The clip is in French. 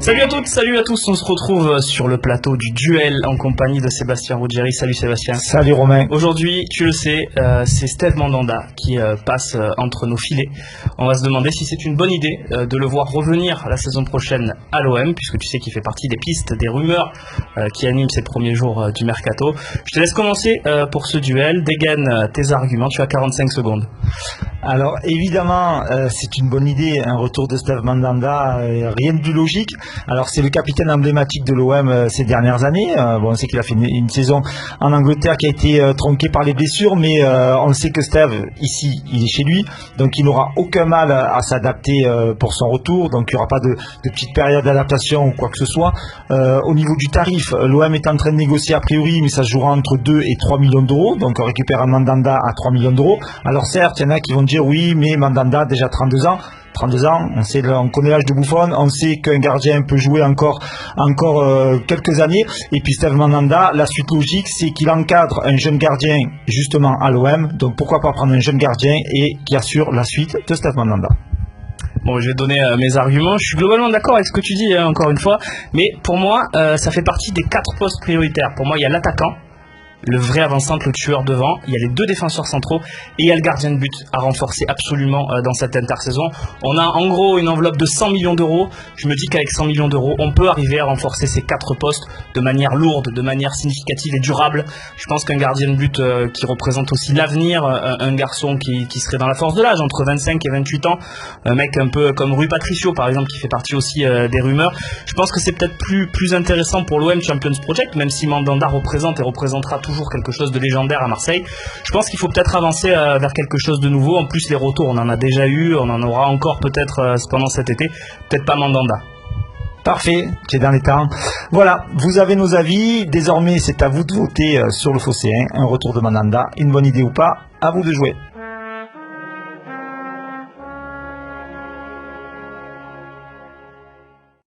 Salut à toutes, salut à tous, on se retrouve sur le plateau du duel en compagnie de Sébastien Ruggieri. Salut Sébastien. Salut Romain. Aujourd'hui, tu le sais, c'est Steve Mandanda qui passe entre nos filets. On va se demander si c'est une bonne idée de le voir revenir la saison prochaine à l'OM, puisque tu sais qu'il fait partie des pistes, des rumeurs qui animent ces premiers jours du mercato. Je te laisse commencer pour ce duel, dégaine tes arguments, tu as 45 secondes. Alors évidemment, c'est une bonne idée, un retour de Steve Mandanda, rien de plus logique. Alors c'est le capitaine emblématique de l'OM ces dernières années. Bon, on sait qu'il a fait une saison en Angleterre qui a été tronquée par les blessures, mais on sait que Steve, ici, il est chez lui, donc il n'aura aucun mal à s'adapter pour son retour, donc il n'y aura pas de petite période d'adaptation ou quoi que ce soit. Au niveau du tarif, l'OM est en train de négocier a priori, mais ça se jouera entre 2 et 3 millions d'euros, donc on récupère un Mandanda à 3 millions d'euros. Alors certes, il y en a qui vont dire oui, mais Mandanda, déjà 32 ans, on connaît l'âge de Buffon, on sait qu'un gardien peut jouer encore quelques années. Et puis Steve Mandanda, la suite logique, c'est qu'il encadre un jeune gardien justement à l'OM. Donc pourquoi pas prendre un jeune gardien et qui assure la suite de Steve Mandanda. Bon, je vais donner mes arguments. Je suis globalement d'accord avec ce que tu dis, encore une fois. Mais pour moi, ça fait partie des 4 postes prioritaires. Pour moi, il y a l'attaquant, le vrai avant-centre, le tueur devant, il y a les 2 défenseurs centraux et il y a le gardien de but à renforcer absolument dans cette intersaison. On a en gros une enveloppe de 100 millions d'euros. Je me dis qu'avec 100 millions d'euros, on peut arriver à renforcer ces 4 postes de manière lourde, de manière significative et durable. Je pense qu'un gardien de but qui représente aussi l'avenir, un garçon qui serait dans la force de l'âge, entre 25 et 28 ans, un mec un peu comme Rui Patricio par exemple, qui fait partie aussi des rumeurs. Je pense que c'est peut-être plus intéressant pour l'OM Champions Project, même si Mandanda représente et représentera toujours quelque chose de légendaire à Marseille. Je pense qu'il faut peut-être avancer vers quelque chose de nouveau. En plus, les retours, on en a déjà eu, on en aura encore peut-être pendant cet été. Peut-être pas Mandanda. Parfait, c'est dans les temps. Voilà, vous avez nos avis. Désormais, c'est à vous de voter sur le Phocéen. Un retour de Mandanda, une bonne idée ou pas, à vous de jouer.